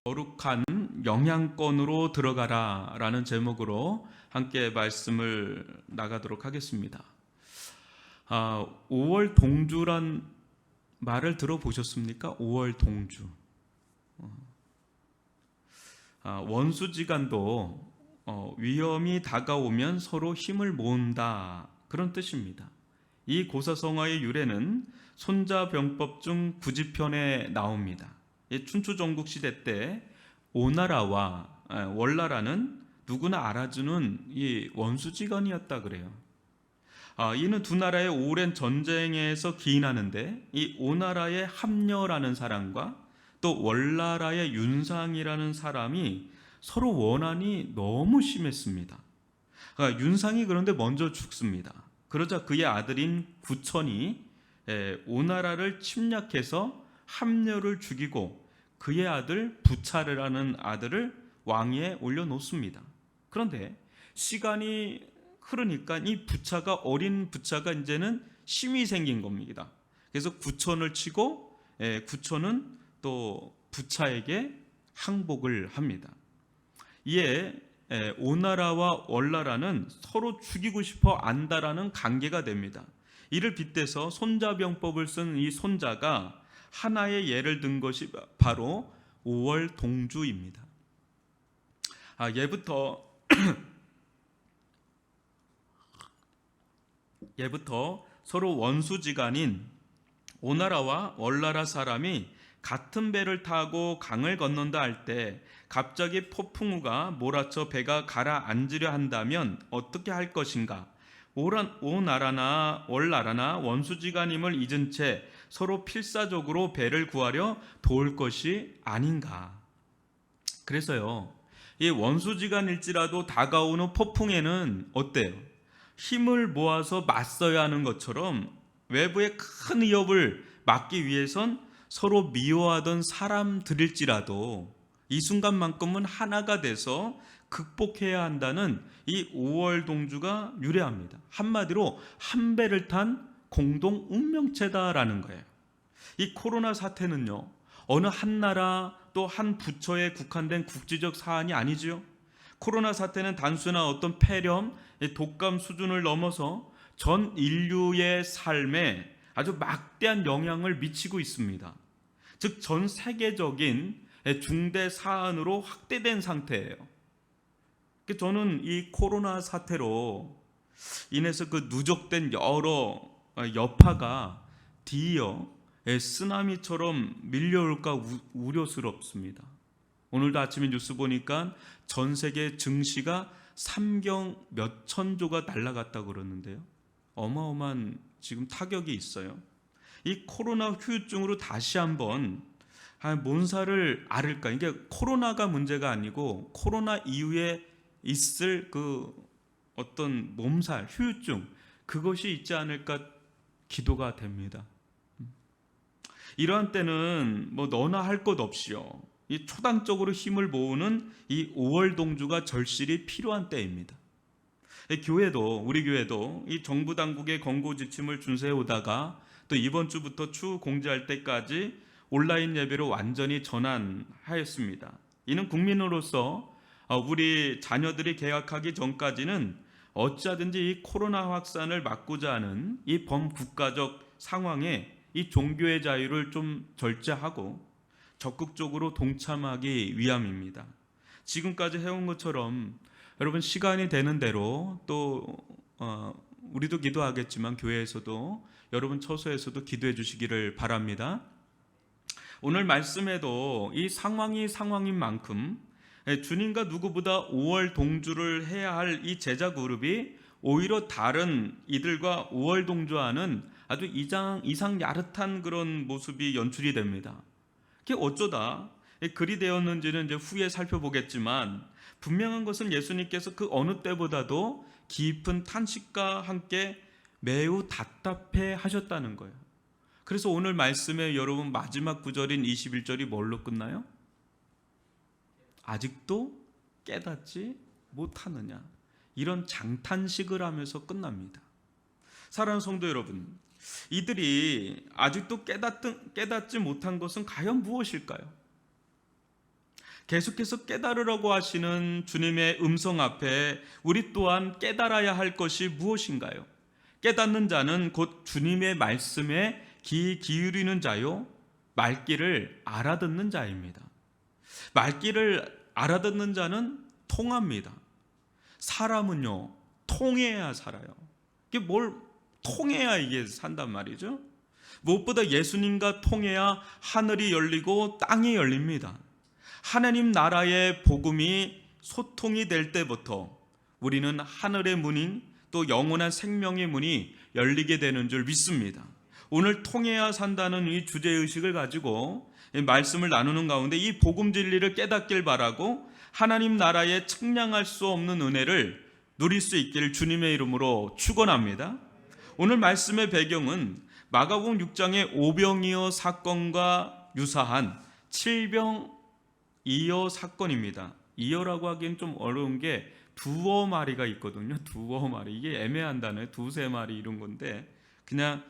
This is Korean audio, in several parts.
거룩한 영향권으로 들어가라 라는 제목으로 함께 말씀을 나가도록 하겠습니다. 5월 동주란 말을 들어보셨습니까? 5월 동주. 원수지간도 위험이 다가오면 서로 힘을 모은다, 그런 뜻입니다. 이 고사성어의 유래는 손자병법 중 구지편에 나옵니다. 춘추전국 시대 때 오나라와 월나라는 누구나 알아주는 이 원수지간이었다 그래요. 이는 두 나라의 오랜 전쟁에서 기인하는데, 이 오나라의 함녀라는 사람과 또 월나라의 윤상이라는 사람이 서로 원한이 너무 심했습니다. 윤상이 그런데 먼저 죽습니다. 그러자 그의 아들인 구천이 오나라를 침략해서 함녀를 죽이고 그의 아들 부차르라는 아들을 왕위에 올려놓습니다. 그런데 시간이 흐르니까 이 부차가, 어린 부차가 이제는 힘이 생긴 겁니다. 그래서 구천을 치고 구천은 또 부차에게 항복을 합니다. 이에 오나라와 월나라는 서로 죽이고 싶어 안다라는 관계가 됩니다. 이를 빗대서 손자병법을 쓴 이 손자가 하나의 예를 든 것이 바로 5월 동주입니다. 예부터 서로 원수지간인 오나라와 월나라 사람이 같은 배를 타고 강을 건넌다 할 때 갑자기 폭풍우가 몰아쳐 배가 가라앉으려 한다면 어떻게 할 것인가? 오나라나 월나라나 원수지간임을 잊은 채 서로 필사적으로 배를 구하려 도울 것이 아닌가? 그래서요, 이 원수지간일지라도 다가오는 폭풍에는 어때요? 힘을 모아서 맞서야 하는 것처럼 외부의 큰 위협을 막기 위해선 서로 미워하던 사람들일지라도 이 순간만큼은 하나가 돼서 극복해야 한다는 이 5월 동주가 유래합니다. 한마디로 한 배를 탄 공동 운명체다라는 거예요. 이 코로나 사태는요, 어느 한 나라 또 한 부처에 국한된 국지적 사안이 아니지요. 코로나 사태는 단순한 어떤 폐렴, 독감 수준을 넘어서 전 인류의 삶에 아주 막대한 영향을 미치고 있습니다. 즉 전 세계적인 중대 사안으로 확대된 상태예요. 저는 이 코로나 사태로 인해서 그 누적된 여러 여파가 뒤이어 쓰나미처럼 밀려올까 우려스럽습니다. 오늘도 아침에 뉴스 보니까 전 세계 증시가 3경 몇천 조가 날아갔다고 그러는데요. 어마어마한 지금 타격이 있어요. 이 코로나 후유증으로 다시 한번 뭔사를 앓을까? 이게 코로나가 문제가 아니고 코로나 이후에 있을 그 어떤 몸살, 후유증, 그것이 있지 않을까 기도가 됩니다. 이러한 때는 뭐 너나 할 것 없이요, 이 초당적으로 힘을 모으는 이 5월 동주가 절실히 필요한 때입니다. 우리 교회도 이 정부 당국의 권고 지침을 준수해 오다가 또 이번 주부터 추후 공지할 때까지 온라인 예배로 완전히 전환하였습니다. 이는 국민으로서 우리 자녀들이 개학하기 전까지는 어찌하든지 이 코로나 확산을 막고자 하는 이 범국가적 상황에 이 종교의 자유를 좀 절제하고 적극적으로 동참하기 위함입니다. 지금까지 해온 것처럼 여러분 시간이 되는 대로 또 우리도 기도하겠지만 교회에서도 여러분 처소에서도 기도해 주시기를 바랍니다. 오늘 말씀에도 이 상황인 만큼 주님과 누구보다 5월 동주를 해야 할 이 제자 그룹이 오히려 다른 이들과 5월 동주하는 아주 이상 야릇한 그런 모습이 연출이 됩니다. 그게 어쩌다 그리 되었는지는 이제 후에 살펴보겠지만, 분명한 것은 예수님께서 그 어느 때보다도 깊은 탄식과 함께 매우 답답해 하셨다는 거예요. 그래서 오늘 말씀에 여러분 마지막 구절인 21절이 뭘로 끝나요? 아직도 깨닫지 못하느냐, 이런 장탄식을 하면서 끝납니다. 사랑하는 성도 여러분, 이들이 아직도 깨닫지 못한 것은 과연 무엇일까요? 계속해서 깨달으라고 하시는 주님의 음성 앞에 우리 또한 깨달아야 할 것이 무엇인가요? 깨닫는 자는 곧 주님의 말씀에 귀 기울이는 자요, 말귀를 알아듣는 자입니다. 말귀를 알아듣는 자는 통합니다. 사람은요, 통해야 살아요. 이게 뭘 통해야 이게 산단 말이죠. 무엇보다 예수님과 통해야 하늘이 열리고 땅이 열립니다. 하나님 나라의 복음이 소통이 될 때부터 우리는 하늘의 문인 또 영원한 생명의 문이 열리게 되는 줄 믿습니다. 오늘 통해야 산다는 이 주제의식을 가지고 말씀을 나누는 가운데 이 복음 진리를 깨닫길 바라고 하나님 나라의 측량할 수 없는 은혜를 누릴 수 있기를 주님의 이름으로 축원합니다. 오늘 말씀의 배경은 마가복음 6장의 오병이어 사건과 유사한 칠병이어 사건입니다. 이어라고 하기엔 좀 어려운 게 두어 마리가 있거든요. 두어 마리. 이게 애매한 단어예요. 두세 마리 이런 건데 그냥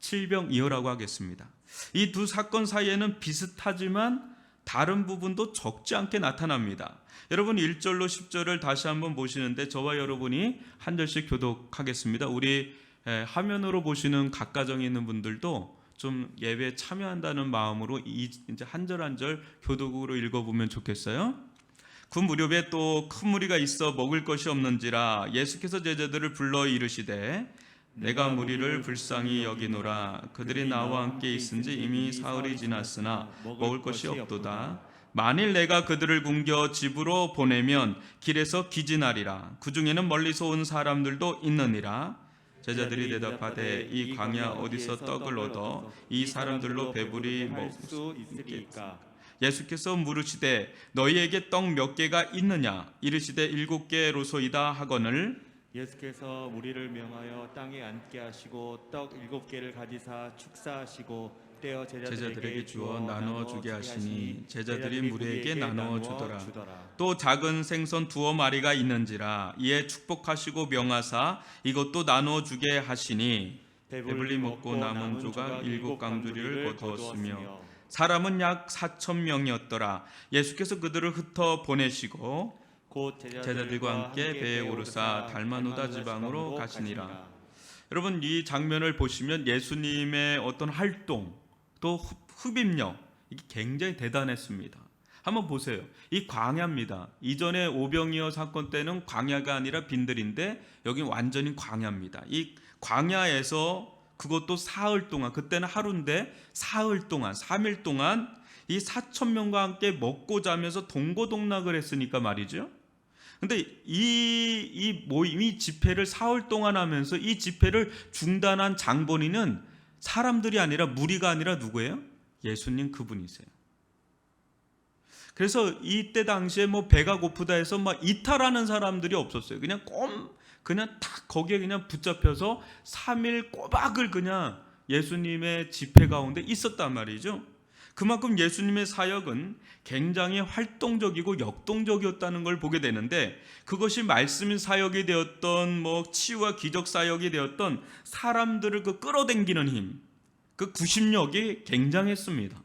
칠병이어라고 하겠습니다. 이 두 사건 사이에는 비슷하지만 다른 부분도 적지 않게 나타납니다. 여러분 1절로 10절을 다시 한번 보시는데 저와 여러분이 한 절씩 교독하겠습니다. 우리 화면으로 보시는 각 가정에 있는 분들도 좀 예배에 참여한다는 마음으로 이제 한 절 한 절 교독으로 읽어보면 좋겠어요. 그 무렵에 또 큰 무리가 있어 먹을 것이 없는지라 예수께서 제자들을 불러 이르시되 내가 무리를 불쌍히 여기노라. 그들이 나와 함께 있은지 이미 사흘이 지났으나 먹을 것이 없도다. 만일 내가 그들을 굶겨 집으로 보내면 길에서 기진하리라. 그 중에는 멀리서 온 사람들도 있느니라. 제자들이 대답하되 이 광야 어디서 떡을 얻어 이 사람들로 배불리 먹을 수 있겠까? 예수께서 물으시되 너희에게 떡 몇 개가 있느냐? 이르시되 7개로소이다 하거늘 예수께서 무리를 명하여 땅에 앉게 하시고 떡 7개를 가지사 축사하시고 떼어 제자들에게 주어 나누어 주게 하시니 제자들이 무리에게 나누어 주더라. 또 작은 생선 두어 마리가 있는지라 이에 축복하시고 명하사 이것도 나누어 주게 하시니 배불리 먹고 남은 조각 7강주리를 거두었으며 사람은 약 4,000명이었더라. 예수께서 그들을 흩어 보내시고 곧 제자들과 함께 배에 오르사 달마누다 지방으로 가시니라. 여러분 이 장면을 보시면 예수님의 어떤 활동 또 흡입력 이게 굉장히 대단했습니다. 한번 보세요. 이 광야입니다. 이전에 오병이어 사건 때는 광야가 아니라 빈들인데 여기는 완전히 광야입니다. 이 광야에서 그것도 사흘 동안, 그때는 하루인데 사흘 동안 3일 동안 이 4,000명과 함께 먹고 자면서 동고동락을 했으니까 말이죠. 근데 이 모임이 집회를 사흘 동안 하면서 이 집회를 중단한 장본인은 사람들이 아니라 무리가 아니라 누구예요? 예수님 그분이세요. 그래서 이때 당시에 뭐 배가 고프다 해서 막 이탈하는 사람들이 없었어요. 그냥 딱 거기에 그냥 붙잡혀서 3일 꼬박을 그냥 예수님의 집회 가운데 있었단 말이죠. 그만큼 예수님의 사역은 굉장히 활동적이고 역동적이었다는 걸 보게 되는데 그것이 말씀인 사역이 되었던 뭐 치유와 기적 사역이 되었던 사람들을 끌어당기는 힘, 그 구심력이 굉장했습니다.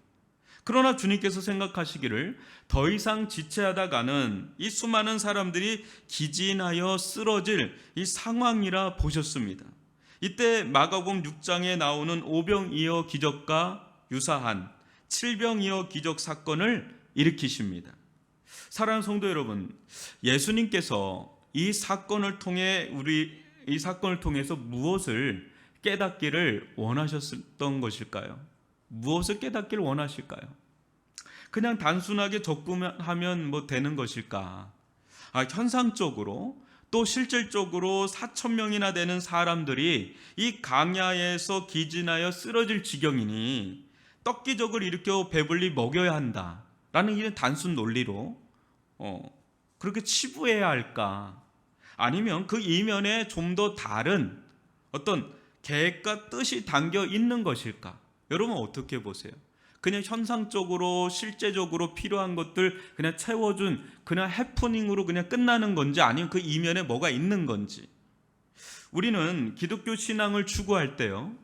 그러나 주님께서 생각하시기를 더 이상 지체하다가는 이 수많은 사람들이 기진하여 쓰러질 이 상황이라 보셨습니다. 이때 마가복음 6장에 나오는 오병이어 기적과 유사한 칠병이어 기적 사건을 일으키십니다. 사랑하는 성도 여러분, 예수님께서 이 사건을 통해서 무엇을 깨닫기를 원하셨던 것일까요? 무엇을 깨닫기를 원하실까요? 그냥 단순하게 접근하면 뭐 되는 것일까? 현상적으로 또 실질적으로 4,000명이나 되는 사람들이 이 광야에서 기진하여 쓰러질 지경이니 떡기적을 일으켜 배불리 먹여야 한다라는 이런 단순 논리로 그렇게 치부해야 할까? 아니면 그 이면에 좀 더 다른 어떤 계획과 뜻이 담겨 있는 것일까? 여러분 어떻게 보세요? 그냥 현상적으로 실제적으로 필요한 것들 그냥 채워준 그냥 해프닝으로 그냥 끝나는 건지 아니면 그 이면에 뭐가 있는 건지. 우리는 기독교 신앙을 추구할 때요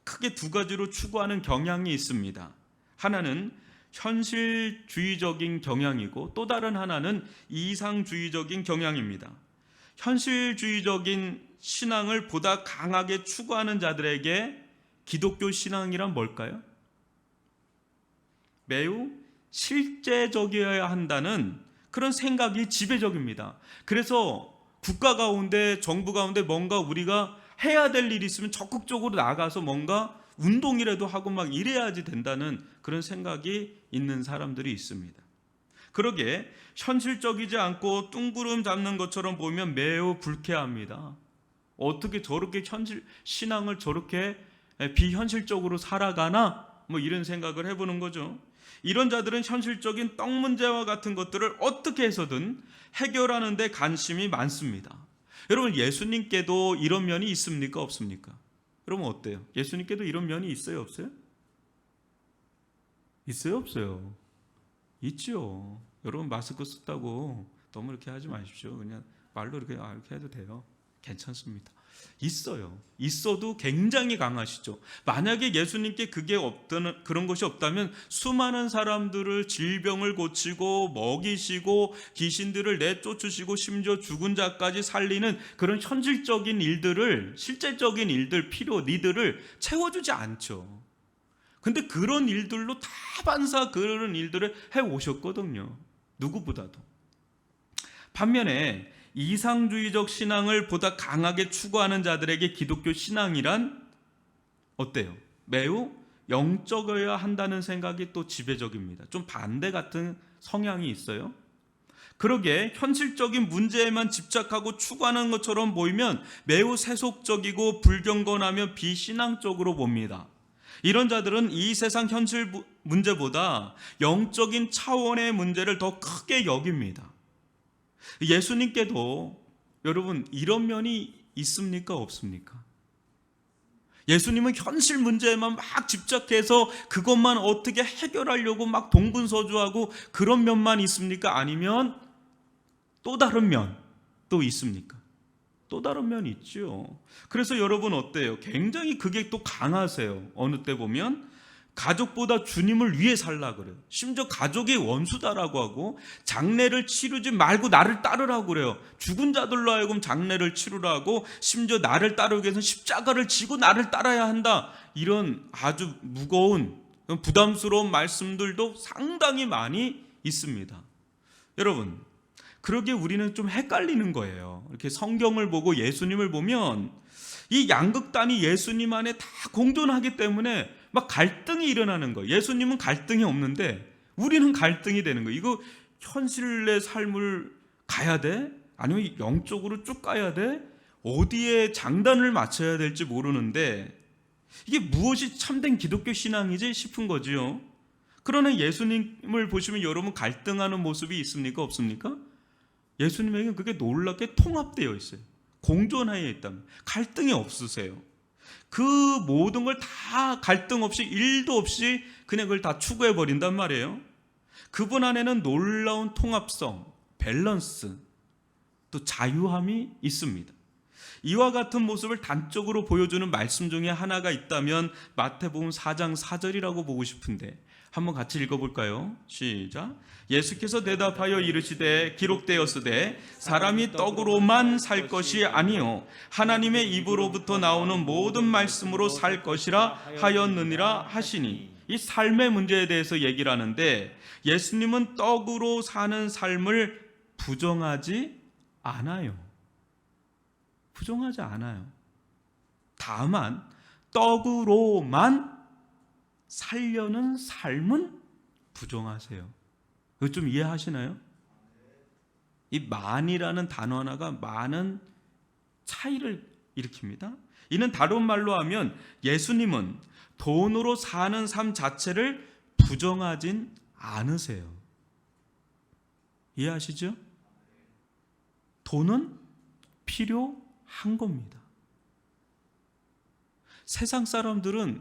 크게 두 가지로 추구하는 경향이 있습니다. 하나는 현실주의적인 경향이고 또 다른 하나는 이상주의적인 경향입니다. 현실주의적인 신앙을 보다 강하게 추구하는 자들에게 기독교 신앙이란 뭘까요? 매우 실제적이어야 한다는 그런 생각이 지배적입니다. 그래서 국가 가운데, 정부 가운데 뭔가 우리가 해야 될 일이 있으면 적극적으로 나가서 뭔가 운동이라도 하고 막 이래야지 된다는 그런 생각이 있는 사람들이 있습니다. 그러게 현실적이지 않고 뚱구름 잡는 것처럼 보면 매우 불쾌합니다. 어떻게 저렇게 신앙을 저렇게 비현실적으로 살아가나? 뭐 이런 생각을 해보는 거죠. 이런 자들은 현실적인 떡 문제와 같은 것들을 어떻게 해서든 해결하는 데 관심이 많습니다. 여러분, 예수님께도 이런 면이 있습니까? 없습니까? 여러분 어때요? 예수님께도 이런 면이 있어요? 없어요? 있어요? 없어요? 있죠. 여러분 마스크 썼다고 너무 이렇게 하지 마십시오. 그냥 말로 이렇게 해도 돼요. 괜찮습니다. 있어요. 있어도 굉장히 강하시죠. 만약에 예수님께 그런 것이 없다면 수많은 사람들을 질병을 고치고 먹이시고 귀신들을 내쫓으시고 심지어 죽은 자까지 살리는 그런 현실적인 일들을, 실제적인 일들, 니들을 채워주지 않죠. 근데 그런 일들로 다반사 그런 일들을 해오셨거든요. 누구보다도. 반면에 이상주의적 신앙을 보다 강하게 추구하는 자들에게 기독교 신앙이란 어때요? 매우 영적이어야 한다는 생각이 또 지배적입니다. 좀 반대 같은 성향이 있어요. 그러게 현실적인 문제에만 집착하고 추구하는 것처럼 보이면 매우 세속적이고 불경건하며 비신앙적으로 봅니다. 이런 자들은 이 세상 현실 문제보다 영적인 차원의 문제를 더 크게 여깁니다. 예수님께도 여러분 이런 면이 있습니까? 없습니까? 예수님은 현실 문제에만 막 집착해서 그것만 어떻게 해결하려고 막 동분서주하고 그런 면만 있습니까? 아니면 또 다른 면도 있습니까? 또 다른 면이 있죠. 그래서 여러분 어때요? 굉장히 그게 또 강하세요. 어느 때 보면 가족보다 주님을 위해 살라 그래요. 심지어 가족이 원수다라고 하고 장례를 치르지 말고 나를 따르라고 그래요. 죽은 자들로 하여금 장례를 치르라고, 심지어 나를 따르기 위해서 십자가를 지고 나를 따라야 한다. 이런 아주 무거운 부담스러운 말씀들도 상당히 많이 있습니다. 여러분, 그러기에 우리는 좀 헷갈리는 거예요. 이렇게 성경을 보고 예수님을 보면 이 양극단이 예수님 안에 다 공존하기 때문에 막 갈등이 일어나는 거예요. 예수님은 갈등이 없는데 우리는 갈등이 되는 거예요. 이거 현실의 삶을 가야 돼? 아니면 영적으로 쭉 가야 돼? 어디에 장단을 맞춰야 될지 모르는데 이게 무엇이 참된 기독교 신앙이지 싶은 거지요. 그러나 예수님을 보시면 여러분 갈등하는 모습이 있습니까? 없습니까? 예수님에게는 그게 놀랍게 통합되어 있어요. 공존하에 있다면 갈등이 없으세요. 그 모든 걸 다 갈등 없이, 일도 없이 그냥 그걸 다 추구해 버린단 말이에요. 그분 안에는 놀라운 통합성, 밸런스, 또 자유함이 있습니다. 이와 같은 모습을 단적으로 보여주는 말씀 중에 하나가 있다면 마태복음 4장 4절이라고 보고 싶은데 한번 같이 읽어볼까요? 시작. 예수께서 대답하여 이르시되 기록되었으되 사람이 떡으로만 살 것이 아니요 하나님의 입으로부터 나오는 모든 말씀으로 살 것이라 하였느니라 하시니, 이 삶의 문제에 대해서 얘기를 하는데 예수님은 떡으로 사는 삶을 부정하지 않아요. 부정하지 않아요. 다만 떡으로만 살려는 삶은 부정하세요. 이거 좀 이해하시나요? 이 만이라는 단어 하나가 많은 차이를 일으킵니다. 이는 다른 말로 하면 예수님은 돈으로 사는 삶 자체를 부정하진 않으세요. 이해하시죠? 돈은 필요한 겁니다. 세상 사람들은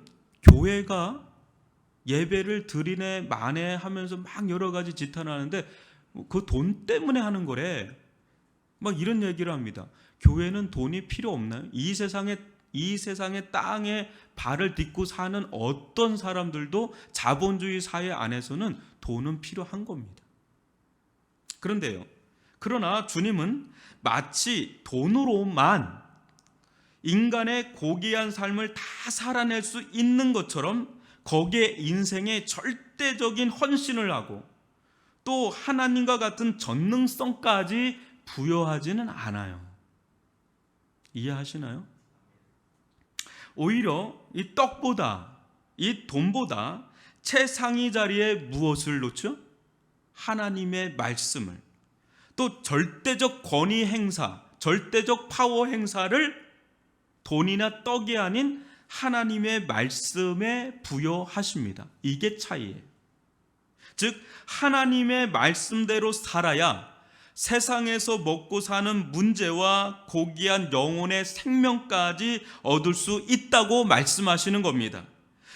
교회가 예배를 드리네 마네 하면서 막 여러 가지 짓을 하는데 그 돈 때문에 하는 거래. 막 이런 얘기를 합니다. 교회는 돈이 필요 없나요? 이 세상에 이 세상의 땅에 발을 딛고 사는 어떤 사람들도 자본주의 사회 안에서는 돈은 필요한 겁니다. 그런데요, 그러나 주님은 마치 돈으로만 인간의 고귀한 삶을 다 살아낼 수 있는 것처럼 거기에 인생에 절대적인 헌신을 하고 또 하나님과 같은 전능성까지 부여하지는 않아요. 이해하시나요? 오히려 이 떡보다, 이 돈보다 최상위 자리에 무엇을 놓죠? 하나님의 말씀을, 또 절대적 권위 행사, 절대적 파워 행사를 돈이나 떡이 아닌 하나님의 말씀에 부여하십니다. 이게 차이예요. 즉 하나님의 말씀대로 살아야 세상에서 먹고 사는 문제와 고귀한 영혼의 생명까지 얻을 수 있다고 말씀하시는 겁니다.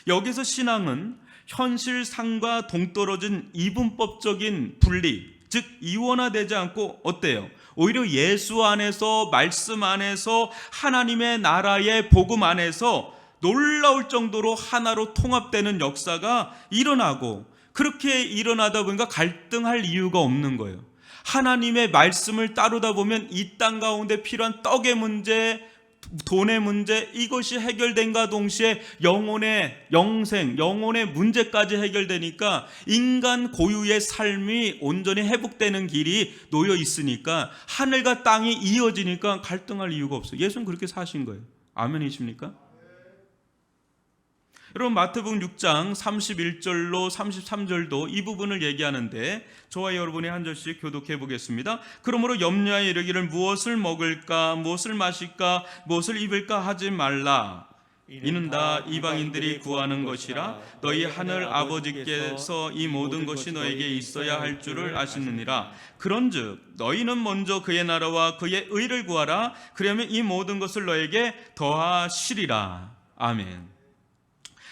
여기서 신앙은 현실상과 동떨어진 이분법적인 분리, 즉 이원화되지 않고 어때요? 오히려 예수 안에서, 말씀 안에서, 하나님의 나라의 복음 안에서 놀라울 정도로 하나로 통합되는 역사가 일어나고, 그렇게 일어나다 보니까 갈등할 이유가 없는 거예요. 하나님의 말씀을 따르다 보면 이 땅 가운데 필요한 떡의 문제, 돈의 문제, 이것이 해결된과 동시에 영혼의 영생, 영혼의 문제까지 해결되니까 인간 고유의 삶이 온전히 회복되는 길이 놓여 있으니까, 하늘과 땅이 이어지니까 갈등할 이유가 없어요. 예수는 그렇게 사신 거예요. 아멘이십니까? 여러분, 마태복음 6장 31절로 33절도 이 부분을 얘기하는데 저와 여러분이 한 절씩 교독해 보겠습니다. 그러므로 염려하여 이르기를 무엇을 먹을까, 무엇을 마실까, 무엇을 입을까 하지 말라. 이는 다 이방인들이 구하는 것이라. 너희 하늘 아버지께서 이 모든 것이 너에게 있어야 할 줄을 아시느니라. 그런즉 너희는 먼저 그의 나라와 그의 의를 구하라. 그러면 이 모든 것을 너에게 더하시리라. 아멘.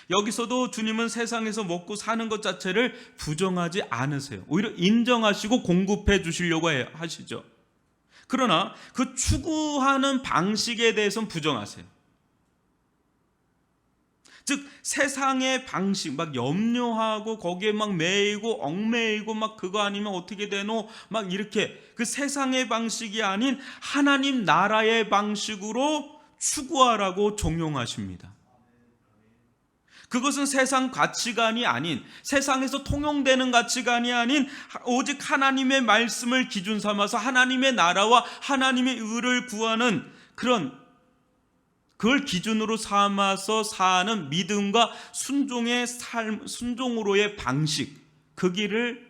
여기서도 주님은 세상에서 먹고 사는 것 자체를 부정하지 않으세요. 오히려 인정하시고 공급해 주시려고 하시죠. 그러나 그 추구하는 방식에 대해서는 부정하세요. 즉 세상의 방식, 막 염려하고 거기에 막 매이고 얽매이고 막 그거 아니면 어떻게 되노, 막 이렇게 그 세상의 방식이 아닌 하나님 나라의 방식으로 추구하라고 종용하십니다. 그것은 세상 가치관이 아닌, 세상에서 통용되는 가치관이 아닌 오직 하나님의 말씀을 기준 삼아서 하나님의 나라와 하나님의 의를 구하는 그걸 기준으로 삼아서 사는 믿음과 순종의 삶, 순종으로의 방식, 그 길을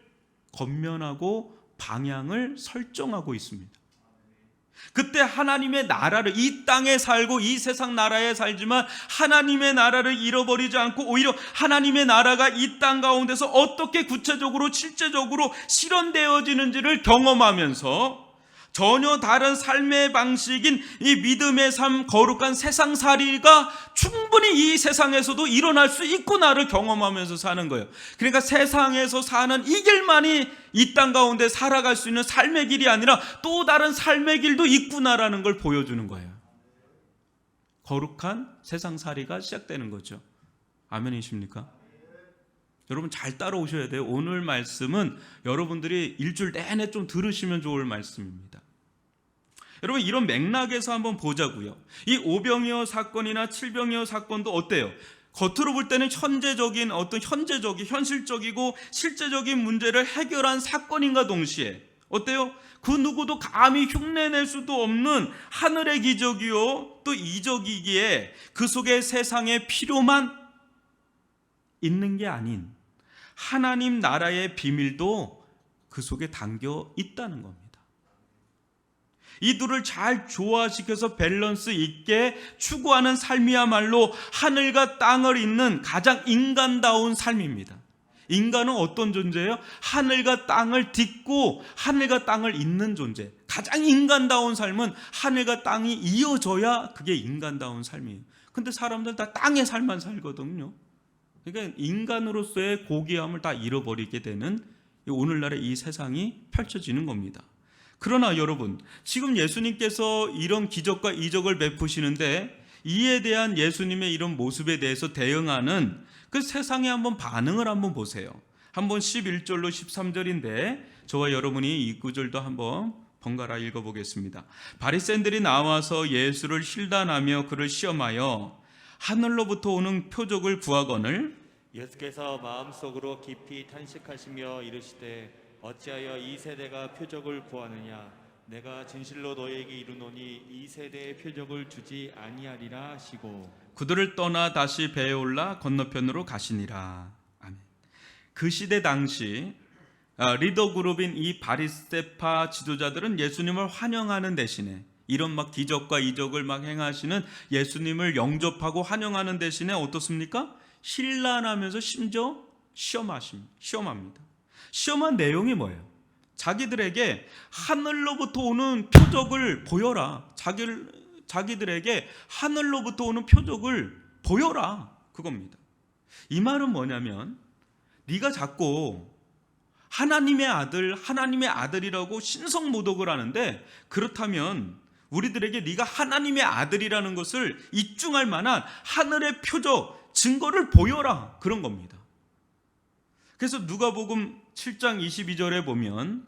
건면하고 방향을 설정하고 있습니다. 그때 하나님의 나라를, 이 땅에 살고 이 세상 나라에 살지만 하나님의 나라를 잃어버리지 않고 오히려 하나님의 나라가 이 땅 가운데서 어떻게 구체적으로 실제적으로 실현되어지는지를 경험하면서 전혀 다른 삶의 방식인 이 믿음의 삶, 거룩한 세상살이가 충분히 이 세상에서도 일어날 수 있구나를 경험하면서 사는 거예요. 그러니까 세상에서 사는 이 길만이 이 땅 가운데 살아갈 수 있는 삶의 길이 아니라 또 다른 삶의 길도 있구나라는 걸 보여주는 거예요. 거룩한 세상살이가 시작되는 거죠. 아멘이십니까? 여러분 잘 따라오셔야 돼요. 오늘 말씀은 여러분들이 일주일 내내 좀 들으시면 좋을 말씀입니다. 여러분 이런 맥락에서 한번 보자고요. 이 오병이어 사건이나 칠병이어 사건도 어때요? 겉으로 볼 때는 현재적인 어떤 현실적이고 실제적인 문제를 해결한 사건인가 동시에 어때요? 그 누구도 감히 흉내낼 수도 없는 하늘의 기적이요 또 이적이기에 그 속에 세상의 필요만 있는 게 아닌 하나님 나라의 비밀도 그 속에 담겨 있다는 겁니다. 이 둘을 잘 조화시켜서 밸런스 있게 추구하는 삶이야말로 하늘과 땅을 잇는 가장 인간다운 삶입니다. 인간은 어떤 존재예요? 하늘과 땅을 딛고 하늘과 땅을 잇는 존재. 가장 인간다운 삶은 하늘과 땅이 이어져야 그게 인간다운 삶이에요. 근데 사람들 다 땅의 삶만 살거든요. 그러니까 인간으로서의 고귀함을 다 잃어버리게 되는 오늘날의 이 세상이 펼쳐지는 겁니다. 그러나 여러분, 지금 예수님께서 이런 기적과 이적을 베푸시는데 이에 대한 예수님의 이런 모습에 대해서 대응하는 그 세상의 한번 반응을 한번 보세요. 한번 11절로 13절인데 저와 여러분이 이 구절도 한번 번갈아 읽어보겠습니다. 바리새인들이 나와서 예수를 힐단하며 그를 시험하여 하늘로부터 오는 표적을 구하거늘 예수께서 마음속으로 깊이 탄식하시며 이르시되 어찌하여 이 세대가 표적을 구하느냐 내가 진실로 너희에게 이르노니 이 세대의 표적을 주지 아니하리라 하시고 그들을 떠나 다시 배에 올라 건너편으로 가시니라. 아멘. 그 시대 당시 리더 그룹인 이 바리새파 지도자들은 예수님을 환영하는 대신에 이런 막 기적과 이적을 막 행하시는 예수님을 영접하고 환영하는 대신에 어떻습니까? 힐난하면서 심지어 시험합니다. 시험한 내용이 뭐예요? 자기들에게 하늘로부터 오는 표적을 보여라. 자기들에게 하늘로부터 오는 표적을 보여라. 그겁니다. 이 말은 뭐냐면 네가 자꾸 하나님의 아들이라고 신성모독을 하는데 그렇다면 우리들에게 네가 하나님의 아들이라는 것을 입증할 만한 하늘의 표적, 증거를 보여라. 그런 겁니다. 그래서 누가복음 7장 22절에 보면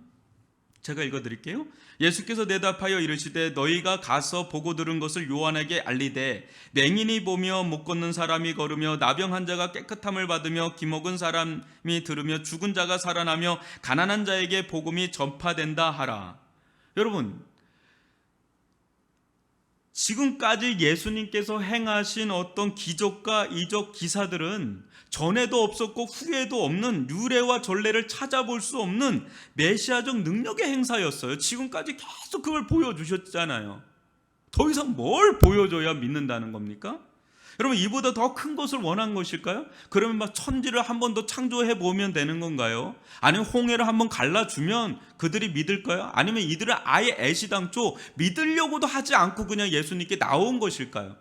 제가 읽어드릴게요. 예수께서 대답하여 이르시되 너희가 가서 보고 들은 것을 요한에게 알리되 맹인이 보며 못 걷는 사람이 걸으며 나병 환자가 깨끗함을 받으며 기먹은 사람이 들으며 죽은 자가 살아나며 가난한 자에게 복음이 전파된다 하라. 여러분, 지금까지 예수님께서 행하신 어떤 기적과 이적 기사들은 전에도 없었고 후에도 없는 유래와 전례를 찾아볼 수 없는 메시아적 능력의 행사였어요. 지금까지 계속 그걸 보여주셨잖아요. 더 이상 뭘 보여줘야 믿는다는 겁니까? 여러분, 이보다 더 큰 것을 원한 것일까요? 그러면 막 천지를 한 번 더 창조해 보면 되는 건가요? 아니면 홍해를 한번 갈라주면 그들이 믿을까요? 아니면 이들은 아예 애시당초 믿으려고도 하지 않고 그냥 예수님께 나온 것일까요?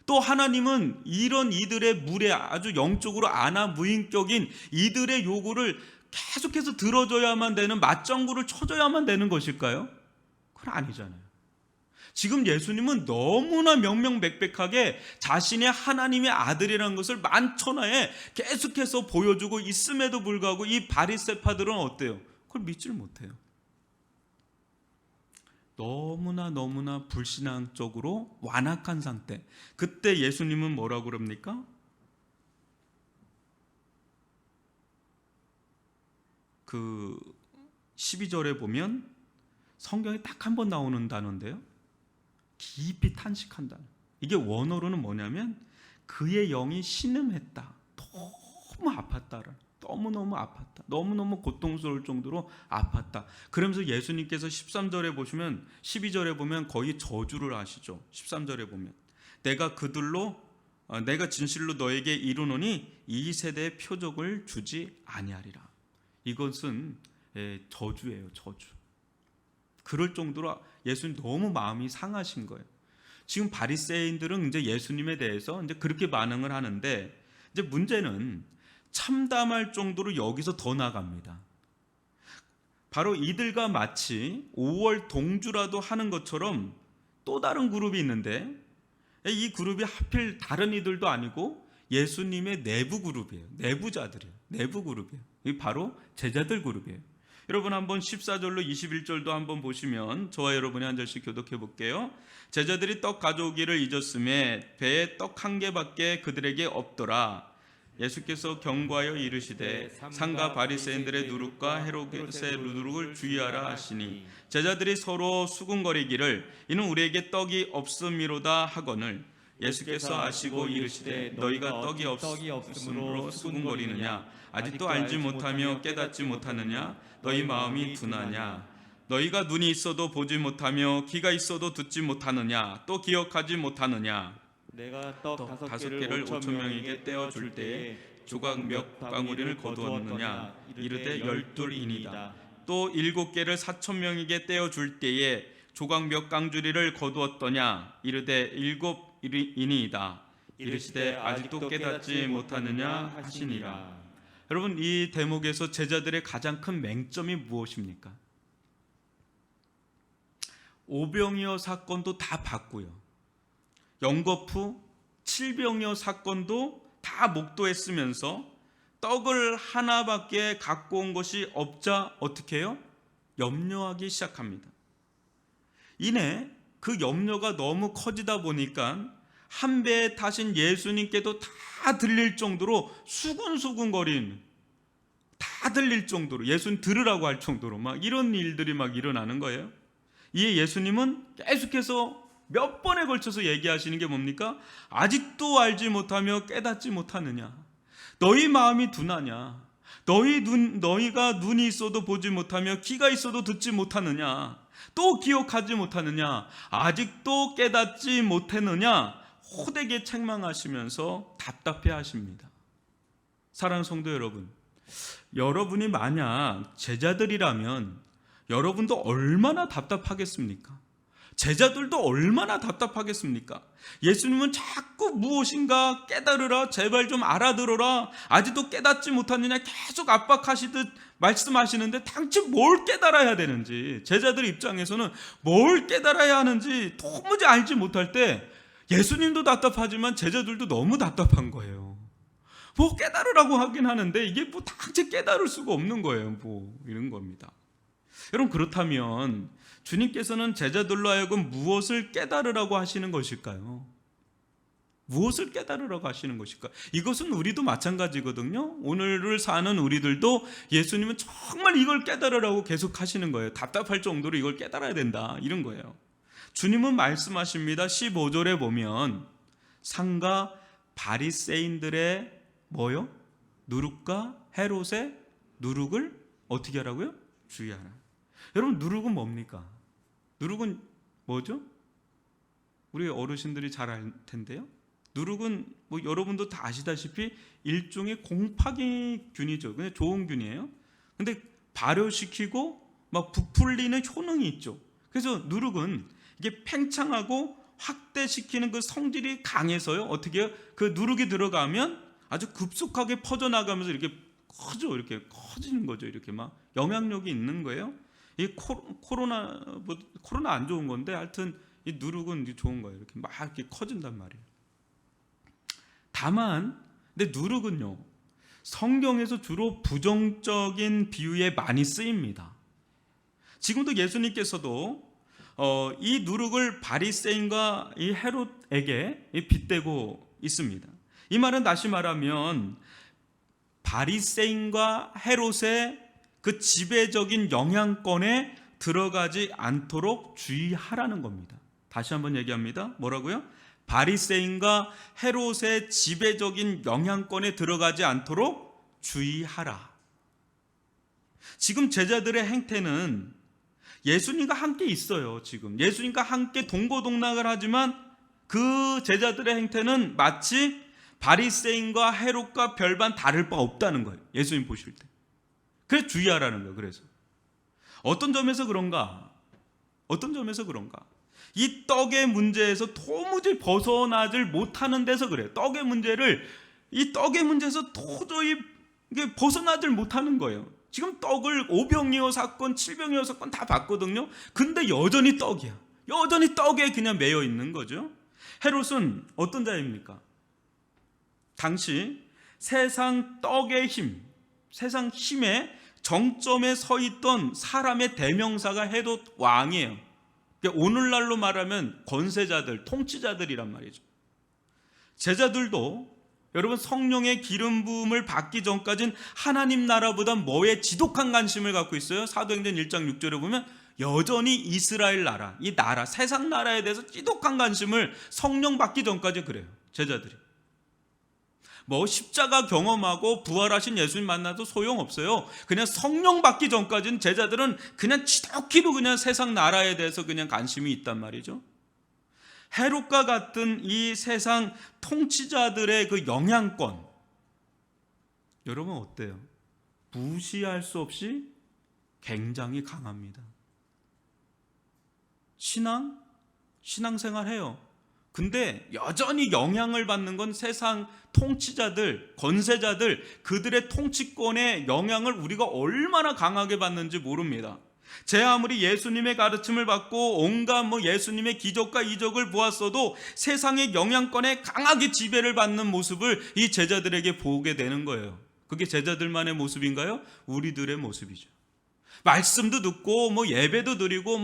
또 하나님은 이런 이들의 물에 아주 영적으로 아나무인격인 이들의 요구를 계속해서 들어줘야만 되는 맞장구를 쳐줘야만 되는 것일까요? 그건 아니잖아요. 지금 예수님은 너무나 명명백백하게 자신의 하나님의 아들이라는 것을 만천하에 계속해서 보여주고 있음에도 불구하고 이 바리새파들은 어때요? 그걸 믿지를 못해요. 너무나 불신앙적으로 완악한 상태. 그때 예수님은 뭐라고 그럽니까? 그 12절에 보면 성경에 딱 한 번 나오는 단어인데요. 깊이 탄식한다. 이게 원어로는 뭐냐면 그의 영이 신음했다. 너무 아팠다. 너무너무 아팠다. 너무너무 고통스러울 정도로 아팠다. 그러면서 예수님께서 13절에 보시면 12절에 보면 거의 저주를 하시죠. 13절에 보면 내가 진실로 너에게 이르노니 이 세대의 표적을 주지 아니하리라. 이것은 저주예요. 저주. 그럴 정도로 예수님 너무 마음이 상하신 거예요. 지금 바리새인들은 이제 예수님에 대해서 이제 그렇게 반응을 하는데 이제 문제는 참담할 정도로 여기서 더 나갑니다. 바로 이들과 마치 5월 동주라도 하는 것처럼 또 다른 그룹이 있는데 이 그룹이 하필 다른 이들도 아니고 예수님의 내부 그룹이에요. 내부자들이에요. 내부 그룹이에요. 이 바로 제자들 그룹이에요. 여러분 한번 14절로 21절도 한번 보시면 저와 여러분이 한 절씩 교독해 볼게요. 제자들이 떡 가져오기를 잊었음에 배에 떡 한 개밖에 그들에게 없더라. 예수께서 경고하여 이르시되 상가 바리새인들의 누룩과 헤롯의 누룩을 주의하라 하시니 제자들이 서로 수군거리기를 이는 우리에게 떡이 없음이로다 하거늘 예수께서 아시고 이르시되 너희가 떡이 없음으로 수군거리느냐 아직도 알지 못하며 깨닫지 못하느냐 너희 마음이 둔하냐 너희가 눈이 있어도 보지 못하며 귀가 있어도 듣지 못하느냐 또 기억하지 못하느냐 내가 떡 5개를 5,000명에게 떼어줄 때에 조각 몇 방울을 거두었느냐 이르되 12이니이다 또 7개를 4,000명에게 떼어줄 때에 조각 몇 강주리를 거두었더냐 이르되 7이니이다 이르시되 아직도 깨닫지 못하느냐 하시니라. 여러분 이 대목에서 제자들의 가장 큰 맹점이 무엇입니까? 오병이어 사건도 다 봤고요. 영거푸 7병이어 사건도 다 목도했으면서 떡을 하나밖에 갖고 온 것이 없자 어떻게 해요? 염려하기 시작합니다. 이내 그 염려가 너무 커지다 보니까 한 배에 타신 예수님께도 다 들릴 정도로 수근수근거리는, 다 들릴 정도로, 예수님 들으라고 할 정도로 막 이런 일들이 막 일어나는 거예요. 이에 예수님은 계속해서 몇 번에 걸쳐서 얘기하시는 게 뭡니까? 아직도 알지 못하며 깨닫지 못하느냐? 너희 마음이 둔하냐? 너희가 눈이 있어도 보지 못하며 귀가 있어도 듣지 못하느냐? 또 기억하지 못하느냐? 아직도 깨닫지 못했느냐? 호되게 책망하시면서 답답해 하십니다. 사랑하는 성도 여러분, 여러분이 만약 제자들이라면 여러분도 얼마나 답답하겠습니까? 제자들도 얼마나 답답하겠습니까? 예수님은 자꾸 무엇인가 깨달으라, 제발 좀 알아들어라, 아직도 깨닫지 못하느냐 계속 압박하시듯 말씀하시는데 당최 뭘 깨달아야 되는지, 제자들 입장에서는 뭘 깨달아야 하는지 도무지 알지 못할 때 예수님도 답답하지만 제자들도 너무 답답한 거예요. 뭐 깨달으라고 하긴 하는데 이게 뭐 당최 깨달을 수가 없는 거예요. 뭐 이런 겁니다. 여러분, 그렇다면 주님께서는 제자들로 하여금 무엇을 깨달으라고 하시는 것일까요? 무엇을 깨달으라고 하시는 것일까? 이것은 우리도 마찬가지거든요. 오늘을 사는 우리들도 예수님은 정말 이걸 깨달으라고 계속 하시는 거예요. 답답할 정도로 이걸 깨달아야 된다, 이런 거예요. 주님은 말씀하십니다. 15절에 보면 상가 바리새인들의 뭐요? 누룩과 헤롯의 누룩을 어떻게 하라고요? 주의하라. 여러분, 누룩은 뭡니까? 누룩은 뭐죠? 우리 어르신들이 잘 알 텐데요. 누룩은 뭐 여러분도 다 아시다시피 일종의 곰팡이균이죠. 그냥 좋은 균이에요. 근데 발효시키고 막 부풀리는 효능이 있죠. 그래서 누룩은 이게 팽창하고 확대시키는 그 성질이 강해서요. 어떻게 해요? 그 누룩이 들어가면 아주 급속하게 퍼져나가면서 이렇게 이렇게 커지는 거죠. 이렇게 막 영향력이 있는 거예요. 이 코로나 안 좋은 건데 하여튼 이 누룩은 좋은 거예요. 이렇게 막 이렇게 커진단 말이에요. 다만 근데 누룩은요, 성경에서 주로 부정적인 비유에 많이 쓰입니다. 지금도 예수님께서도 이 누룩을 바리새인과 이 헤롯에게 빗대고 있습니다. 이 말은 다시 말하면 바리새인과 헤롯의 그 지배적인 영향권에 들어가지 않도록 주의하라는 겁니다. 다시 한번 얘기합니다. 뭐라고요? 바리새인과 헤롯의 지배적인 영향권에 들어가지 않도록 주의하라. 지금 제자들의 행태는 예수님과 함께 있어요. 지금 예수님과 함께 동고동락을 하지만 그 제자들의 행태는 마치 바리새인과 헤롯과 별반 다를 바 없다는 거예요. 예수님 보실 때. 그래서 주의하라는 거예요. 그래서 어떤 점에서 그런가? 이 떡의 문제에서 도무지 벗어나질 못하는 데서 그래요. 이 떡의 문제에서 도저히 벗어나질 못하는 거예요. 지금 떡을 5병이어 사건, 7병이어 사건 다 봤거든요. 근데 여전히 떡이야. 여전히 떡에 그냥 매여 있는 거죠. 헤롯은 어떤 자입니까? 당시 세상 떡의 힘, 세상 힘의 정점에 서 있던 사람의 대명사가 헤롯 왕이에요. 오늘날로 말하면 권세자들, 통치자들이란 말이죠. 제자들도 여러분 성령의 기름 부음을 받기 전까지는 하나님 나라보다 뭐에 지독한 관심을 갖고 있어요. 사도행전 1장 6절에 보면 여전히 이스라엘 나라, 이 나라, 세상 나라에 대해서 지독한 관심을 성령 받기 전까지 그래요. 제자들이. 뭐 십자가 경험하고 부활하신 예수님 만나도 소용없어요. 그냥 성령 받기 전까지는 제자들은 그냥 지독히도 그냥 세상 나라에 대해서 그냥 관심이 있단 말이죠. 헤롯과 같은 이 세상 통치자들의 그 영향권, 여러분 어때요? 무시할 수 없이 굉장히 강합니다. 신앙생활 해요. 근데 여전히 영향을 받는 건 세상 통치자들, 권세자들, 그들의 통치권의 영향을 우리가 얼마나 강하게 받는지 모릅니다. 제 아무리 예수님의 가르침을 받고 온갖 예수님의 기적과 이적을 보았어도 세상의 영향권에 강하게 지배를 받는 모습을 이 제자들에게 보게 되는 거예요. 그게 제자들만의 모습인가요? 우리들의 모습이죠. 말씀도 듣고 예배도 드리고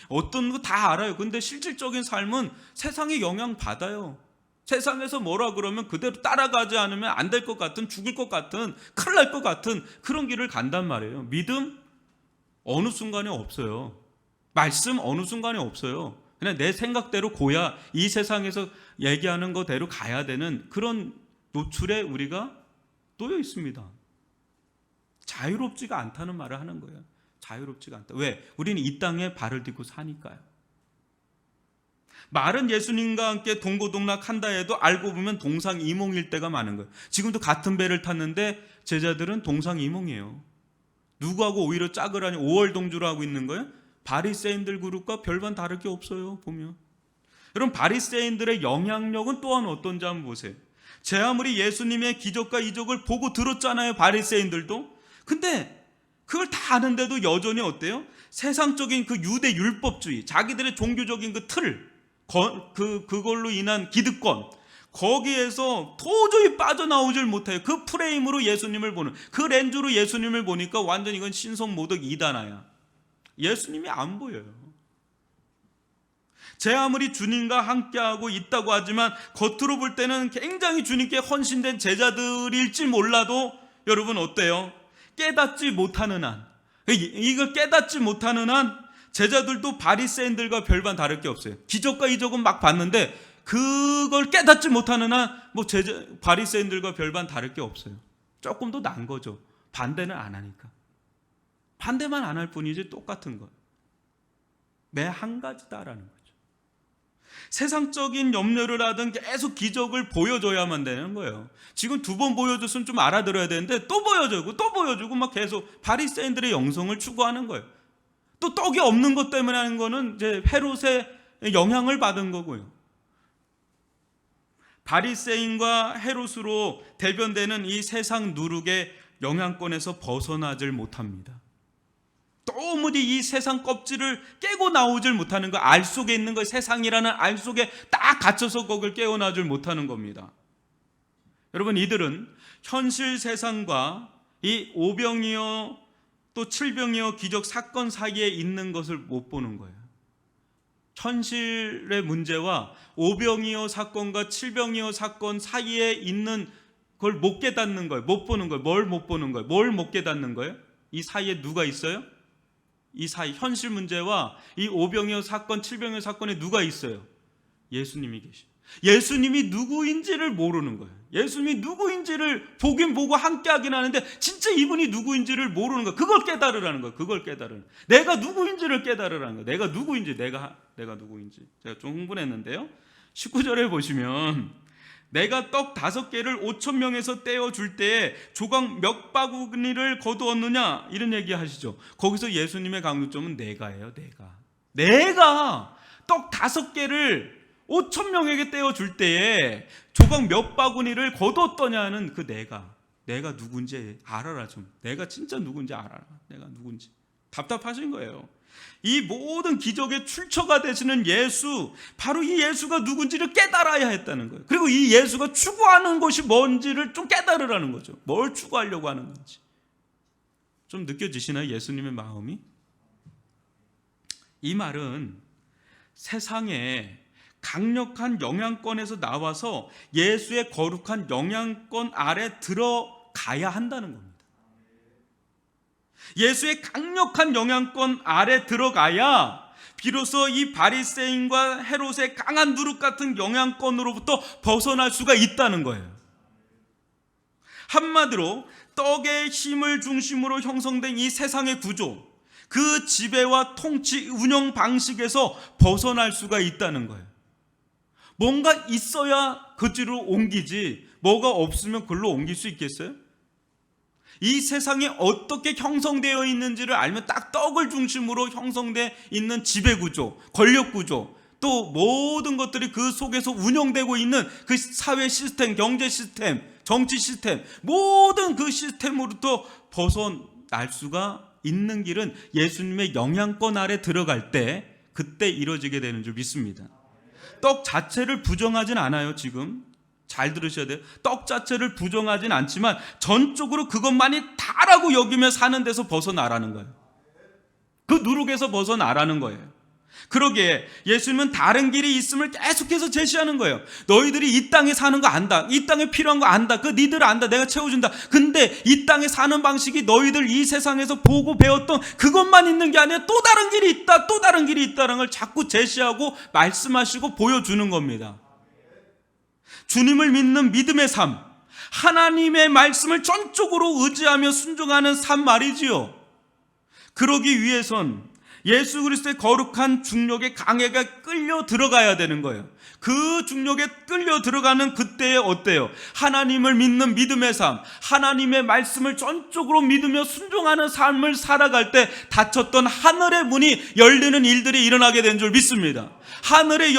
어떤 거 다 알아요. 근데 실질적인 삶은 세상에 영향 받아요. 세상에서 뭐라 그러면 그대로 따라가지 않으면 안 될 것 같은, 죽을 것 같은, 큰일 날 것 같은 그런 길을 간단 말이에요. 믿음 어느 순간에 없어요. 말씀 어느 순간에 없어요. 그냥 내 생각대로 고야 이 세상에서 얘기하는 거대로 가야 되는 그런 노출에 우리가 놓여 있습니다. 자유롭지가 않다는 말을 하는 거예요. 자유롭지가 않다. 왜? 우리는 이 땅에 발을 딛고 사니까요. 말은 예수님과 함께 동고동락한다 해도 알고 보면 동상이몽일 때가 많은 거예요. 지금도 같은 배를 탔는데 제자들은 동상이몽이에요. 누구하고 오히려 짝을 하니 5월 동주를 하고 있는 거예요? 바리새인들 그룹과 별반 다를 게 없어요. 보면 여러분, 바리새인들의 영향력은 또한 어떤지 한번 보세요. 제 아무리 예수님의 기적과 이적을 보고 들었잖아요, 바리새인들도. 근데 그걸 다 아는데도 여전히 어때요? 세상적인 그 유대 율법주의, 자기들의 종교적인 그 틀, 그걸로 인한 기득권, 거기에서 도저히 빠져나오질 못해요. 그 프레임으로 예수님을 보는, 그 렌즈로 예수님을 보니까 완전 이건 신성모독 이단아야. 예수님이 안 보여요. 제 아무리 주님과 함께하고 있다고 하지만 겉으로 볼 때는 굉장히 주님께 헌신된 제자들일지 몰라도 여러분 어때요? 깨닫지 못하는 한, 이걸 깨닫지 못하는 한 제자들도 바리새인들과 별반 다를 게 없어요. 기적과 이적은 막 봤는데 그걸 깨닫지 못하는 한 바리새인들과 별반 다를 게 없어요. 조금 더 난 거죠. 반대는 안 하니까. 반대만 안 할 뿐이지 똑같은 거예요. 매 한 가지다라는 거죠. 세상적인 염려를 하든 계속 기적을 보여줘야만 되는 거예요. 지금 2번 보여줬으면 좀 알아들어야 되는데 또 보여주고 막 계속 바리새인들의 영성을 추구하는 거예요. 또 떡이 없는 것 때문에 하는 거는 이제 헤롯의 영향을 받은 거고요. 바리새인과 헤롯으로 대변되는 이 세상 누룩의 영향권에서 벗어나질 못합니다. 도무지 이 세상 껍질을 깨고 나오질 못하는 거, 알 속에 있는 거, 세상이라는 알 속에 딱 갇혀서 거길 깨어나질 못하는 겁니다. 여러분, 이들은 현실 세상과 이 오병이어 또 칠병이어 기적 사건 사이에 있는 것을 못 보는 거예요. 현실의 문제와 오병이어 사건과 칠병이어 사건 사이에 있는 걸 못 깨닫는 거예요. 못 보는 거예요. 뭘 못 보는 거예요? 뭘 못 깨닫는 거예요? 이 사이에 누가 있어요? 이 사이 현실 문제와 이 오병이어 사건, 칠병이어 사건에 누가 있어요? 예수님이 계셔. 예수님이 누구인지를 모르는 거예요. 예수님이 누구인지를 보긴 보고 함께하긴 하는데 진짜 이분이 누구인지를 모르는 거예요. 그걸 깨달으라는 거예요. 그걸 깨달으는. 내가 누구인지를 깨달으라는 거예요. 내가 누구인지, 내가 누구인지. 제가 좀 흥분했는데요. 19절에 보시면 내가 떡 5개를 5,000명에서 떼어줄 때에 조각 몇 바구니를 거두었느냐, 이런 얘기 하시죠. 거기서 예수님의 강조점은 내가예요. 내가 떡 5개를 5,000명에게 떼어줄 때에 조각 몇 바구니를 거두었더냐는 그 내가 누군지 알아라. 좀 내가 진짜 누군지 알아라. 내가 누군지. 답답하신 거예요. 이 모든 기적의 출처가 되시는 예수, 바로 이 예수가 누군지를 깨달아야 했다는 거예요. 그리고 이 예수가 추구하는 것이 뭔지를 좀 깨달으라는 거죠. 뭘 추구하려고 하는 건지. 좀 느껴지시나요? 예수님의 마음이? 이 말은 세상에 강력한 영향권에서 나와서 예수의 거룩한 영향권 아래 들어가야 한다는 겁니다. 예수의 강력한 영향권 아래 들어가야 비로소 이 바리새인과 헤롯의 강한 누룩 같은 영향권으로부터 벗어날 수가 있다는 거예요. 한마디로 떡의 힘을 중심으로 형성된 이 세상의 구조, 그 지배와 통치 운영 방식에서 벗어날 수가 있다는 거예요. 뭔가 있어야 그지로 옮기지, 뭐가 없으면 글로 옮길 수 있겠어요? 이 세상이 어떻게 형성되어 있는지를 알면 딱 떡을 중심으로 형성되어 있는 지배구조, 권력구조, 또 모든 것들이 그 속에서 운영되고 있는 그 사회 시스템, 경제 시스템, 정치 시스템, 모든 그 시스템으로부터 벗어날 수가 있는 길은 예수님의 영향권 아래 들어갈 때 그때 이루어지게 되는 줄 믿습니다. 떡 자체를 부정하진 않아요. 지금 잘 들으셔야 돼요. 떡 자체를 부정하진 않지만 전적으로 그것만이 다라고 여기며 사는 데서 벗어나라는 거예요. 그 누룩에서 벗어나라는 거예요. 그러기에 예수님은 다른 길이 있음을 계속해서 제시하는 거예요. 너희들이 이 땅에 사는 거 안다. 이 땅에 필요한 거 안다. 그 니들 안다. 내가 채워준다. 근데 이 땅에 사는 방식이 너희들 이 세상에서 보고 배웠던 그것만 있는 게 아니라 또 다른 길이 있다. 또 다른 길이 있다는 걸 자꾸 제시하고 말씀하시고 보여주는 겁니다. 주님을 믿는 믿음의 삶, 하나님의 말씀을 전적으로 의지하며 순종하는 삶 말이지요. 그러기 위해선 예수 그리스도의 거룩한 중력에 강하게 끌려 들어가야 되는 거예요. 그 중력에 끌려 들어가는 그때에 어때요? 하나님을 믿는 믿음의 삶, 하나님의 말씀을 전적으로 믿으며 순종하는 삶을 살아갈 때 닫혔던 하늘의 문이 열리는 일들이 일어나게 된 줄 믿습니다. 하늘의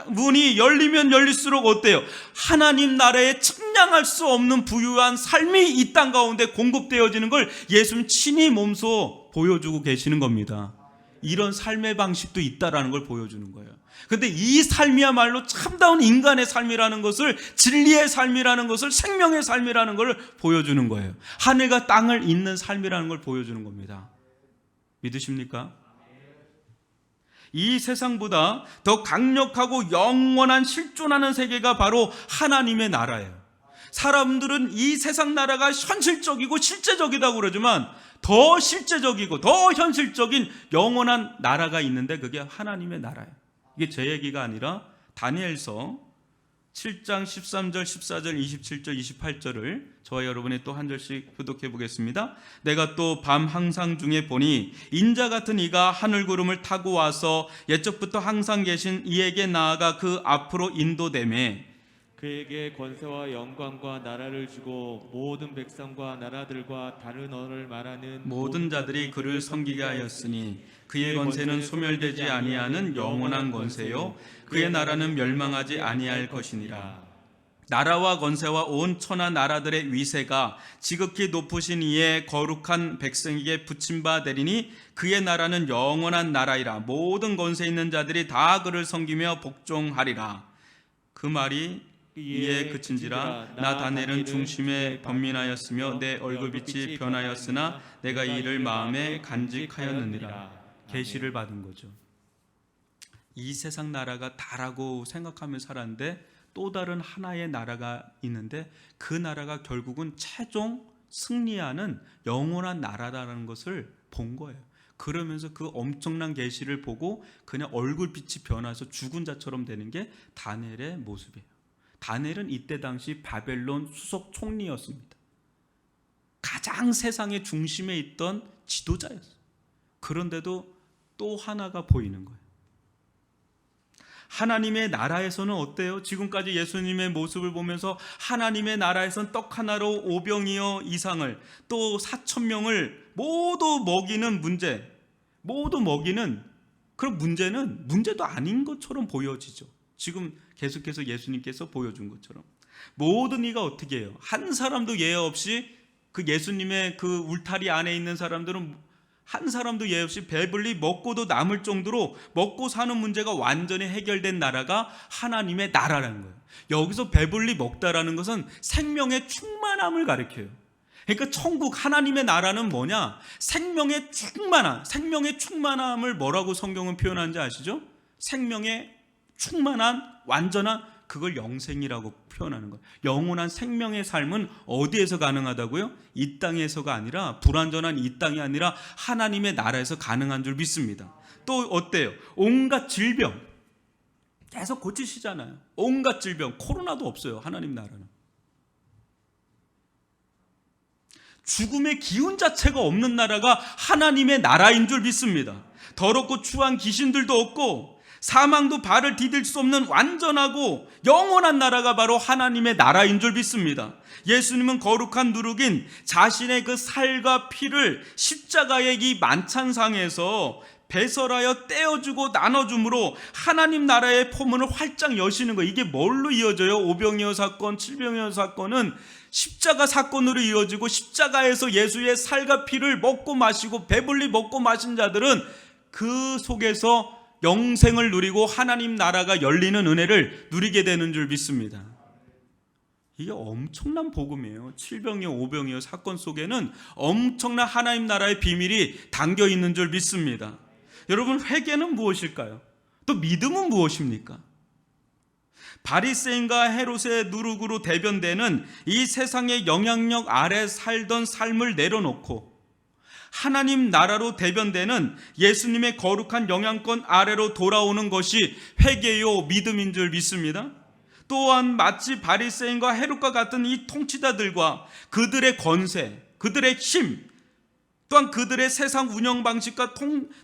문이 열리면 열릴수록 어때요? 하나님 나라에 측량할 수 없는 부유한 삶이 이 땅 가운데 공급되어지는 걸 예수님 친히 몸소 보여주고 계시는 겁니다. 이런 삶의 방식도 있다라는 걸 보여주는 거예요. 그런데 이 삶이야말로 참다운 인간의 삶이라는 것을, 진리의 삶이라는 것을, 생명의 삶이라는 걸 보여주는 거예요. 하늘과 땅을 잇는 삶이라는 걸 보여주는 겁니다. 믿으십니까? 이 세상보다 더 강력하고 영원한 실존하는 세계가 바로 하나님의 나라예요. 사람들은 이 세상 나라가 현실적이고 실제적이다고 그러지만 더 실제적이고 더 현실적인 영원한 나라가 있는데 그게 하나님의 나라예요. 이게 제 얘기가 아니라 다니엘서 7장 13절, 14절, 27절, 28절을 저와 여러분이 또 한 절씩 교독해 보겠습니다. 내가 또 밤 항상 중에 보니 인자 같은 이가 하늘 구름을 타고 와서 옛적부터 항상 계신 이에게 나아가 그 앞으로 인도되매 그에게 권세와 영광과 나라를 주고 모든 백성과 나라들과 다른 언어를 말하는 모든 자들이 그를 섬기게 하였으니 그의 권세는 소멸되지 아니하는 영원한 권세요 그의 나라는 멸망하지 아니할 것이니라. 나라와 권세와 온 천하 나라들의 위세가 지극히 높으신 이의 거룩한 백성에게 붙임 바 되리니 그의 나라는 영원한 나라이라. 모든 권세 있는 자들이 다 그를 섬기며 복종하리라. 그 말이 이에 그친지라. 나 다니엘은 중심에 번민하였으며 내 얼굴빛이 변하였으나 내가 이를 마음에 간직하였느니라. 계시를 받은 거죠. 이 세상 나라가 다라고 생각하며 살았는데 또 다른 하나의 나라가 있는데 그 나라가 결국은 최종 승리하는 영원한 나라라는 것을 본 거예요. 그러면서 그 엄청난 계시를 보고 그냥 얼굴빛이 변해서 죽은 자처럼 되는 게 다니엘의 모습이에요. 다니엘은 이때 당시 바벨론 수석 총리였습니다. 가장 세상의 중심에 있던 지도자였어요. 그런데도 또 하나가 보이는 거예요. 하나님의 나라에서는 어때요? 지금까지 예수님의 모습을 보면서 하나님의 나라에서는 떡 하나로 5병이어 이상을 또 4,000명을 모두 먹이는 문제, 모두 먹이는 그런 문제는 문제도 아닌 것처럼 보여지죠. 지금 계속해서 예수님께서 보여준 것처럼 모든 이가 어떻게 해요? 한 사람도 예외 없이 그 예수님의 그 울타리 안에 있는 사람들은 한 사람도 예외 없이 배불리 먹고도 남을 정도로 먹고 사는 문제가 완전히 해결된 나라가 하나님의 나라라는 거예요. 여기서 배불리 먹다라는 것은 생명의 충만함을 가리켜요. 그러니까 천국 하나님의 나라는 뭐냐? 생명의 충만함을 뭐라고 성경은 표현하는지 아시죠? 생명의 충만한 완전한 그걸 영생이라고 표현하는 거예요. 영원한 생명의 삶은 어디에서 가능하다고요? 이 땅에서가 아니라 불완전한 이 땅이 아니라 하나님의 나라에서 가능한 줄 믿습니다. 또 어때요? 온갖 질병 계속 고치시잖아요. 온갖 질병 코로나도 없어요. 하나님 나라는. 죽음의 기운 자체가 없는 나라가 하나님의 나라인 줄 믿습니다. 더럽고 추한 귀신들도 없고 사망도 발을 디딜 수 없는 완전하고 영원한 나라가 바로 하나님의 나라인 줄 믿습니다. 예수님은 거룩한 누룩인 자신의 그 살과 피를 십자가의 이 만찬상에서 배설하여 떼어주고 나눠줌으로 하나님 나라의 포문을 활짝 여시는 거예요. 이게 뭘로 이어져요? 오병이어 사건, 칠병이어 사건은 십자가 사건으로 이루어지고 십자가에서 예수의 살과 피를 먹고 마시고 배불리 먹고 마신 자들은 그 속에서 영생을 누리고 하나님 나라가 열리는 은혜를 누리게 되는 줄 믿습니다. 이게 엄청난 복음이에요. 7병이요 5병이요 사건 속에는 엄청난 하나님 나라의 비밀이 담겨 있는 줄 믿습니다. 여러분, 회개는 무엇일까요? 또 믿음은 무엇입니까? 바리새인과 헤롯의 누룩으로 대변되는 이 세상의 영향력 아래 살던 삶을 내려놓고 하나님 나라로 대변되는 예수님의 거룩한 영향권 아래로 돌아오는 것이 회개요 믿음인 줄 믿습니다. 또한 마치 바리새인과 헤롯과 같은 이 통치자들과 그들의 권세, 그들의 힘, 또한 그들의 세상 운영 방식과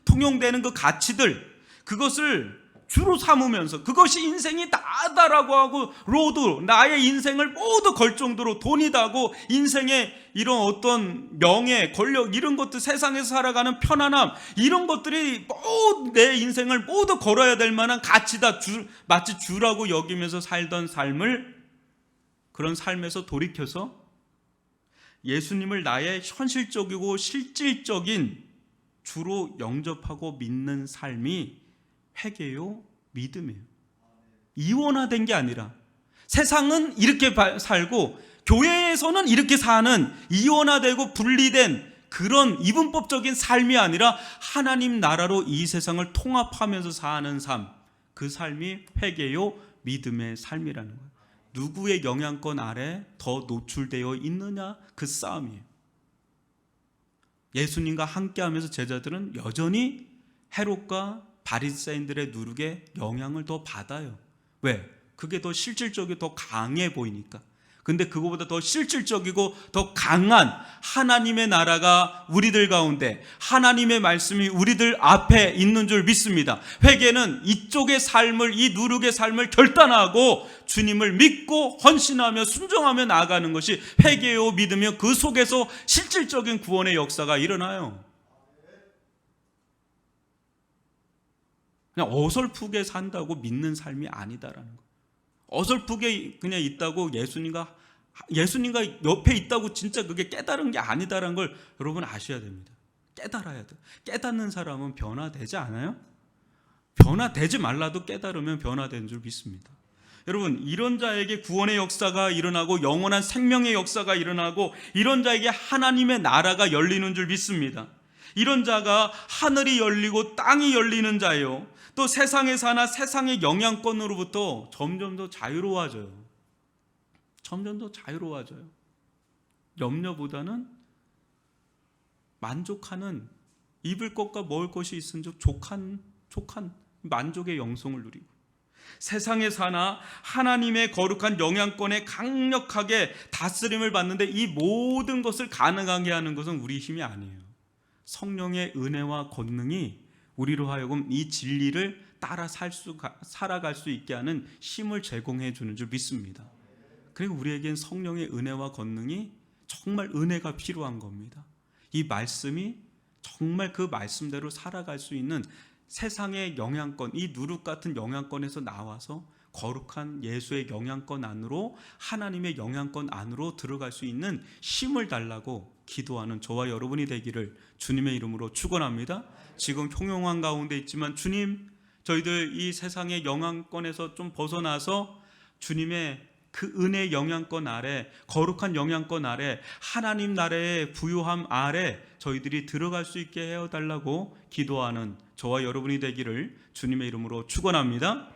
통용되는 그 가치들, 그것을 주로 삼으면서 그것이 인생이 다다라고 하고 로드, 나의 인생을 모두 걸 정도로 돈이다고 인생의 이런 어떤 명예, 권력 이런 것들, 세상에서 살아가는 편안함 이런 것들이 모두 내 인생을 모두 걸어야 될 만한 가치다, 마치 주라고 여기면서 살던 삶을, 그런 삶에서 돌이켜서 예수님을 나의 현실적이고 실질적인 주로 영접하고 믿는 삶이 회개요 믿음이에요. 이원화된 게 아니라 세상은 이렇게 살고 교회에서는 이렇게 사는 이원화되고 분리된 그런 이분법적인 삶이 아니라 하나님 나라로 이 세상을 통합하면서 사는 삶, 그 삶이 회개요 믿음의 삶이라는 거예요. 누구의 영향권 아래 더 노출되어 있느냐, 그 싸움이에요. 예수님과 함께하면서 제자들은 여전히 헤롯과 바리새인들의 누룩에 영향을 더 받아요. 왜? 그게 더 실질적이고 더 강해 보이니까. 근데 그거보다 더 실질적이고 더 강한 하나님의 나라가 우리들 가운데, 하나님의 말씀이 우리들 앞에 있는 줄 믿습니다. 회개는 이쪽의 삶을, 이 누룩의 삶을 결단하고 주님을 믿고 헌신하며 순종하며 나아가는 것이 회개요 믿으며 그 속에서 실질적인 구원의 역사가 일어나요. 그냥 어설프게 산다고 믿는 삶이 아니다라는 거. 어설프게 그냥 있다고 예수님과 옆에 있다고 진짜 그게 깨달은 게 아니다라는 걸 여러분 아셔야 됩니다. 깨달아야 돼요. 깨닫는 사람은 변화되지 않아요? 변화되지 말라도 깨달으면 변화되는 줄 믿습니다. 여러분, 이런 자에게 구원의 역사가 일어나고 영원한 생명의 역사가 일어나고 이런 자에게 하나님의 나라가 열리는 줄 믿습니다. 이런 자가 하늘이 열리고 땅이 열리는 자예요. 또 세상에 사나 세상의 영향권으로부터 점점 더 자유로워져요. 점점 더 자유로워져요. 염려보다는 만족하는, 입을 것과 먹을 것이 있은즉 족한 만족의 영성을 누리고, 세상에 사나 하나님의 거룩한 영향권에 강력하게 다스림을 받는데 이 모든 것을 가능하게 하는 것은 우리 힘이 아니에요. 성령의 은혜와 권능이 우리로 하여금 이 진리를 따라 살아갈 수 있게 하는 힘을 제공해 주는 줄 믿습니다. 그리고 우리에겐 성령의 은혜와 권능이 정말 은혜가 필요한 겁니다. 이 말씀이 정말 그 말씀대로 살아갈 수 있는 세상의 영향권, 이 누룩 같은 영향권에서 나와서 거룩한 예수의 영향권 안으로, 하나님의 영향권 안으로 들어갈 수 있는 힘을 달라고 기도하는 저와 여러분이 되기를 주님의 이름으로 축원합니다. 지금 형용한 가운데 있지만 주님, 저희들 이 세상의 영향권에서 좀 벗어나서 주님의 그 은혜의 영향권 아래, 거룩한 영향권 아래, 하나님 나라의 부유함 아래 저희들이 들어갈 수 있게 해달라고 기도하는 저와 여러분이 되기를 주님의 이름으로 축원합니다.